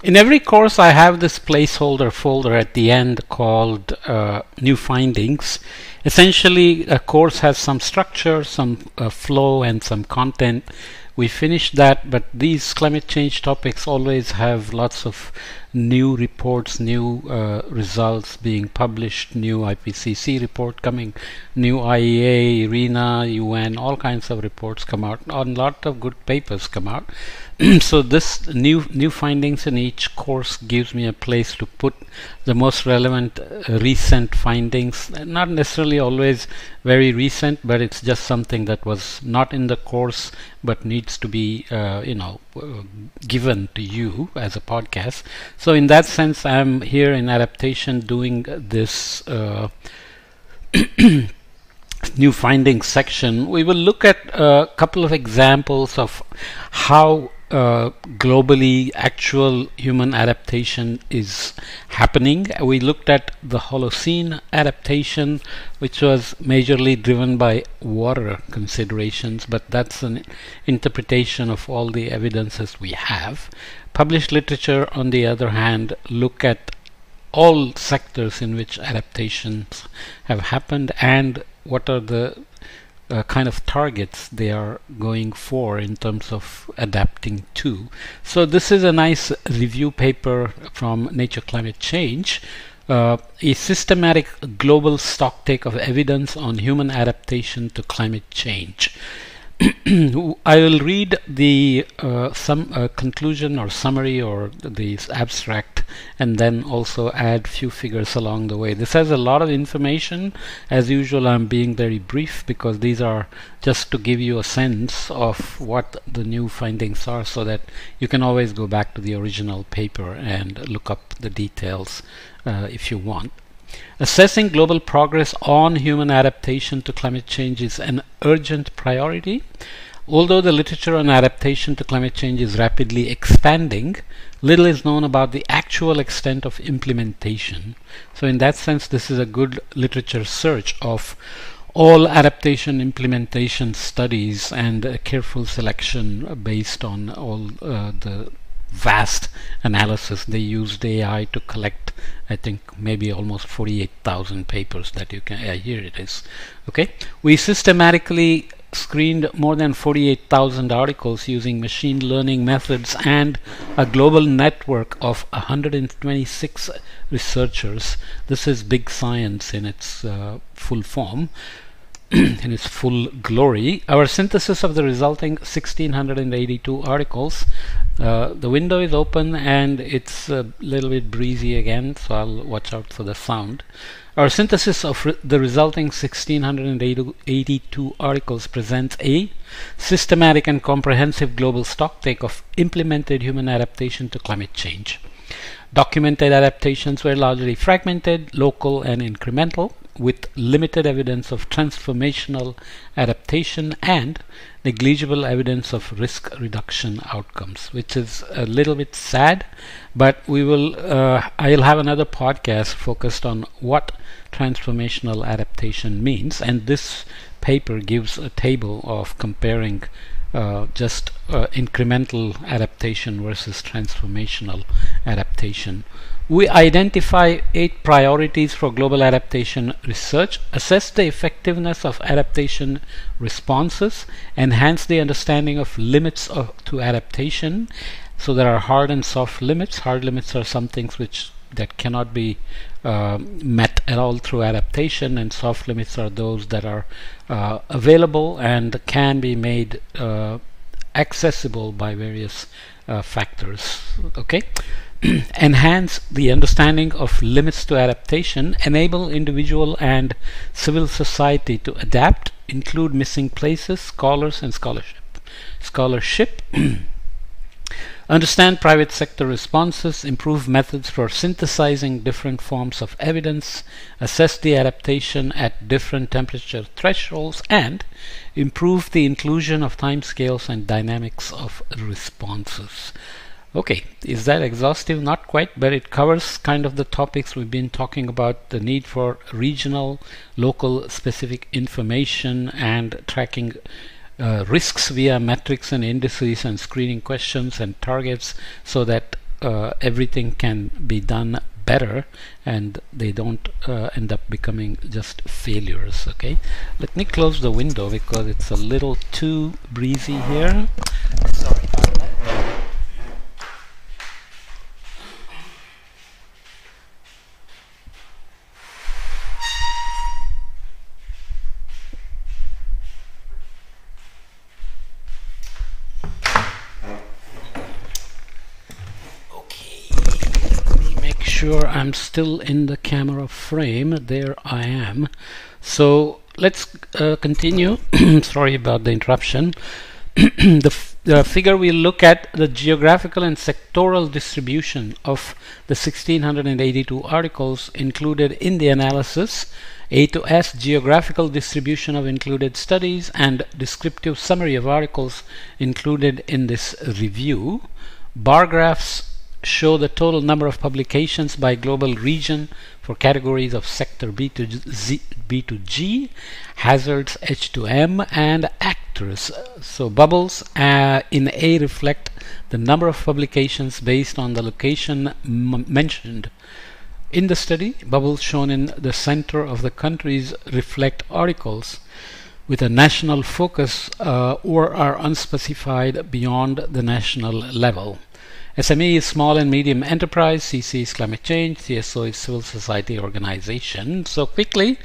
In every course, I have this placeholder folder at the end called New Findings. Essentially, a course has some structure, some flow, and some content. We finished that, but these climate change topics always have lots of new reports, new results being published, new IPCC report coming, new IEA, RENA, UN, all kinds of reports come out, a lot of good papers come out. So this new findings in each course gives me a place to put the most relevant recent findings, not necessarily always very recent, but it's just something that was not in the course but needs to be given to you as a podcast. So in that sense, I'm here in Adaptation doing this new findings section. We will look at a couple of examples of how globally actual human adaptation is happening. We looked at the Holocene adaptation, which was majorly driven by water considerations, but that's an interpretation of all the evidences we have. Published literature, on the other hand, look at all sectors in which adaptations have happened and what are the kind of targets they are going for in terms of adapting to. So this is a nice review paper from Nature Climate Change, a systematic global stocktake of evidence on human adaptation to climate change. I will read the some conclusion or summary or the abstract and then also add few figures along the way. This has a lot of information. As usual, I'm being very brief because these are just to give you a sense of what the new findings are so that you can always go back to the original paper and look up the details if you want. Assessing global progress on human adaptation to climate change is an urgent priority. Although the literature on adaptation to climate change is rapidly expanding, little is known about the actual extent of implementation. So in that sense, this is a good literature search of all adaptation implementation studies and a careful selection based on all the vast analysis. They used AI to collect, I think, maybe almost 48,000 papers that you can, here it is. Okay, we systematically screened more than 48,000 articles using machine learning methods and a global network of 126 researchers. This is big science in its full form. In its full glory. Our synthesis of the resulting 1682 articles, the window is open and it's a little bit breezy again, so I'll watch out for the sound. Our synthesis of the resulting 1682 articles presents a systematic and comprehensive global stocktake of implemented human adaptation to climate change. Documented adaptations were largely fragmented, local and incremental, with limited evidence of transformational adaptation and negligible evidence of risk reduction outcomes, which is a little bit sad, but we will I'll have another podcast focused on what transformational adaptation means, and this paper gives a table of comparing just incremental adaptation versus transformational adaptation. We identify 8 priorities for global adaptation research, assess the effectiveness of adaptation responses, enhance the understanding of limits to adaptation. So there are hard and soft limits. Hard limits are some things that cannot be met at all through adaptation, and soft limits are those that are available and can be made accessible by various factors. Okay. Enhance the understanding of limits to adaptation, enable individual and civil society to adapt, include missing places, scholars and scholarship. Understand private sector responses, improve methods for synthesizing different forms of evidence, assess the adaptation at different temperature thresholds, and improve the inclusion of timescales and dynamics of responses. Okay, is that exhaustive? Not quite, but it covers kind of the topics we've been talking about: the need for regional, local specific information and tracking risks via metrics and indices and screening questions and targets, so that everything can be done better and they don't end up becoming just failures. Okay, let me close the window because it's a little too breezy here. Sorry about that. Sure, I'm still in the camera frame. There I am. So let's continue. Sorry about the interruption. The figure we look at the geographical and sectoral distribution of the 1682 articles included in the analysis. A to S, geographical distribution of included studies, and descriptive summary of articles included in this review. Bar graphs show the total number of publications by global region for categories of sector B to G, hazards H to M, and actors. So bubbles in A reflect the number of publications based on the location mentioned in the study. Bubbles shown in the center of the countries reflect articles with a national focus or are unspecified beyond the national level. SME is small and medium enterprise, CC is climate change, CSO is civil society organization. So quickly,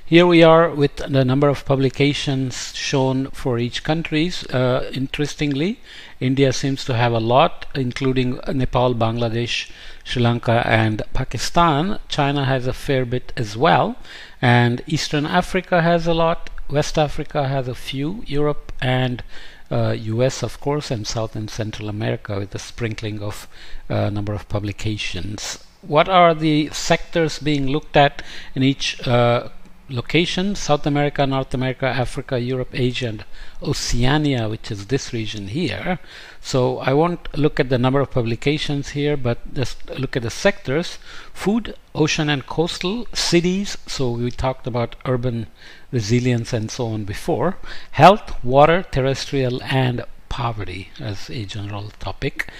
here we are with the number of publications shown for each countries. Interestingly, India seems to have a lot, including Nepal, Bangladesh, Sri Lanka, and Pakistan. China has a fair bit as well, and Eastern Africa has a lot. West Africa has a few. Europe and US, of course, and South and Central America with a sprinkling of number of publications. What are the sectors being looked at in each location? South America, North America, Africa, Europe, Asia, and Oceania, which is this region here. So I won't look at the number of publications here, but just look at the sectors. Food, ocean and coastal, cities, so we talked about urban resilience and so on before. Health, water, terrestrial, and poverty as a general topic.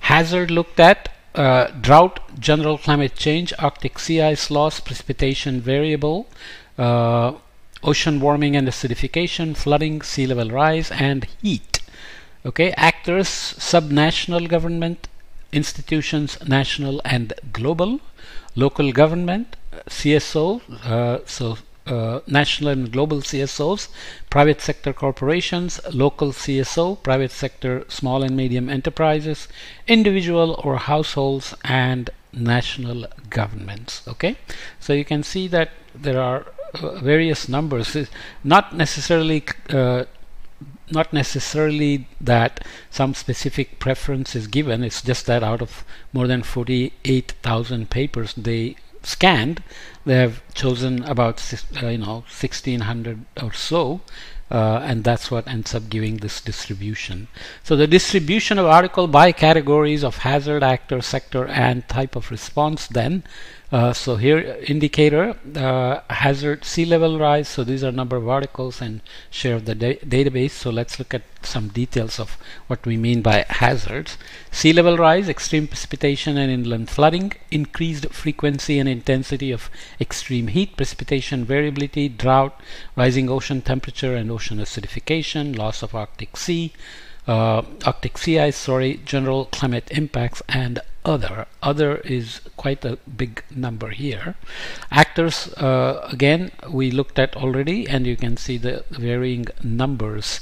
Hazard looked at drought, general climate change, Arctic sea ice loss, precipitation variable, ocean warming and acidification, flooding, sea level rise, and heat. Okay, actors, subnational government, institutions, national and global, local government, CSO, national and global CSOs, private sector corporations, local CSO, private sector small and medium enterprises, individual or households, and national governments. Okay, so you can see that there are various numbers. Not necessarily that some specific preference is given. It's just that out of more than 48,000 papers they scanned, they have chosen about 1600 or so, and that's what ends up giving this distribution. So the distribution of article by categories of hazard, actor, sector, and type of response then. So here indicator, hazard, sea level rise, so these are number of articles and share of the database. So let's look at some details of what we mean by hazards. Sea level rise, extreme precipitation and inland flooding, increased frequency and intensity of extreme heat, precipitation variability, drought, rising ocean temperature and ocean acidification, loss of Arctic sea ice, general climate impacts, and other. Other is quite a big number here. Actors, again, we looked at already, and you can see the varying numbers,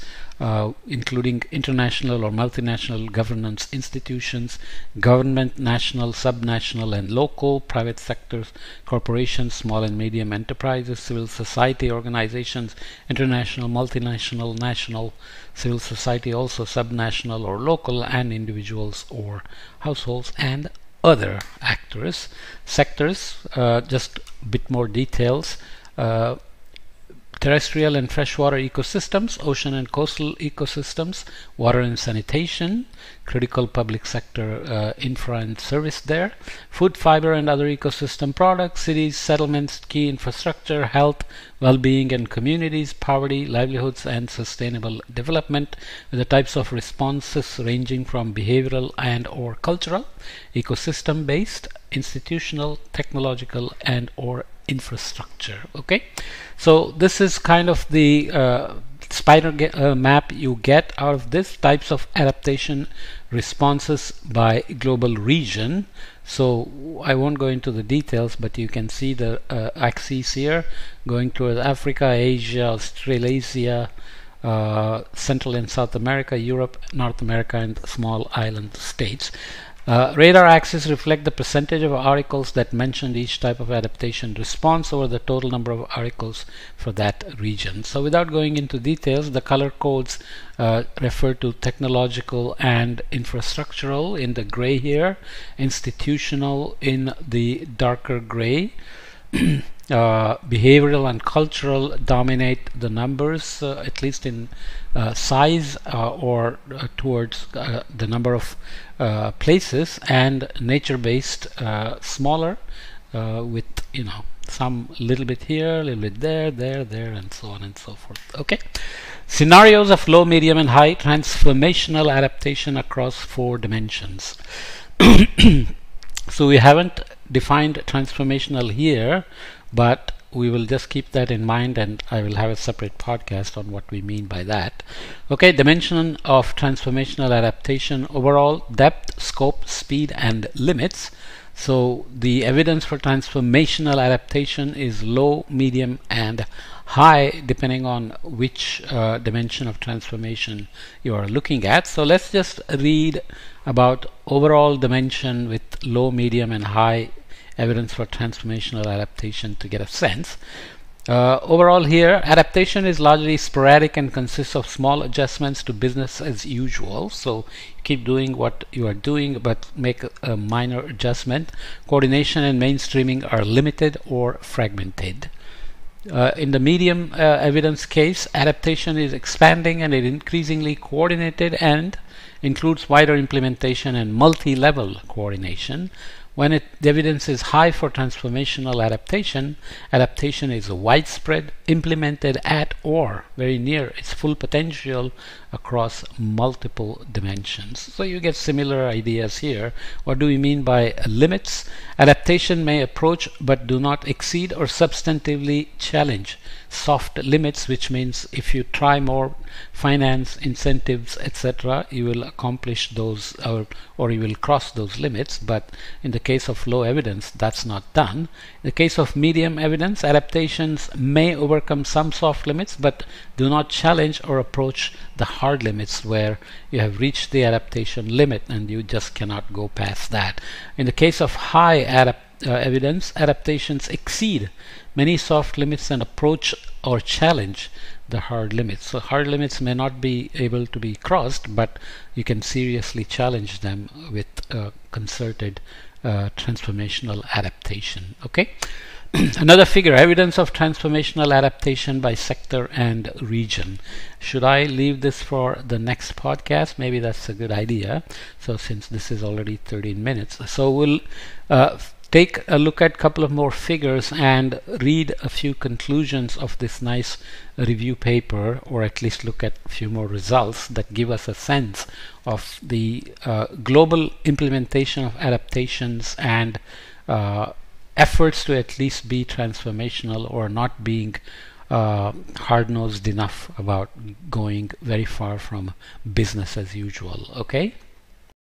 including international or multinational governance institutions, government, national, subnational, and local, private sectors, corporations, small and medium enterprises, civil society organizations, international, multinational, national, civil society, also subnational or local, and individuals or households, and other actors. Sectors, just a bit more details. terrestrial and freshwater ecosystems, ocean and coastal ecosystems, water and sanitation, critical public sector infra and service there, food, fiber and other ecosystem products, cities, settlements, key infrastructure, health, well-being and communities, poverty, livelihoods and sustainable development, with the types of responses ranging from behavioral and or cultural, ecosystem-based, institutional, technological and or infrastructure. Okay, so this is kind of the spider map you get out of this types of adaptation responses by global region. So I won't go into the details, but you can see the axes here going towards Africa, Asia, Australasia, Central and South America, Europe, North America and small island states. Radar axes reflect the percentage of articles that mentioned each type of adaptation response over the total number of articles for that region. So without going into details, the color codes refer to technological and infrastructural in the gray here, institutional in the darker gray. Behavioral and cultural dominate the numbers, at least in size or towards the number of places, and nature-based smaller, with some little bit here, a little bit there, and so on and so forth. Okay, scenarios of low, medium, and high transformational adaptation across 4 dimensions. So we haven't defined transformational here, but we will just keep that in mind, and I will have a separate podcast on what we mean by that. Okay, dimension of transformational adaptation: overall depth, scope, speed and limits. So the evidence for transformational adaptation is low, medium and high, depending on which dimension of transformation you are looking at. So let's just read about overall dimension with low, medium and high evidence for transformational adaptation to get a sense. Overall here, adaptation is largely sporadic and consists of small adjustments to business as usual. So keep doing what you are doing, but make a minor adjustment. Coordination and mainstreaming are limited or fragmented. In the medium evidence case, adaptation is expanding and is increasingly coordinated and includes wider implementation and multi-level coordination. When the evidence is high for transformational adaptation, adaptation is widespread, implemented at or very near its full potential across multiple dimensions. So you get similar ideas here. What do we mean by limits? Adaptation may approach but do not exceed or substantively challenge soft limits, which means if you try more, finance, incentives, etc., you will accomplish those, or you will cross those limits. But in the case of low evidence, that's not done. In the case of medium evidence, adaptations may overcome some soft limits but do not challenge or approach the hard limits where you have reached the adaptation limit and you just cannot go past that. In the case of high evidence, adaptations exceed many soft limits and approach or challenge the hard limits. So hard limits may not be able to be crossed, but you can seriously challenge them with concerted transformational adaptation. Okay. Another figure: evidence of transformational adaptation by sector and region. Should I leave this for the next podcast? Maybe that's a good idea. So since this is already 13 minutes, so we'll take a look at a couple of more figures and read a few conclusions of this nice review paper, or at least look at a few more results that give us a sense of the global implementation of adaptations and efforts to at least be transformational, or not being hard-nosed enough about going very far from business as usual. Okay.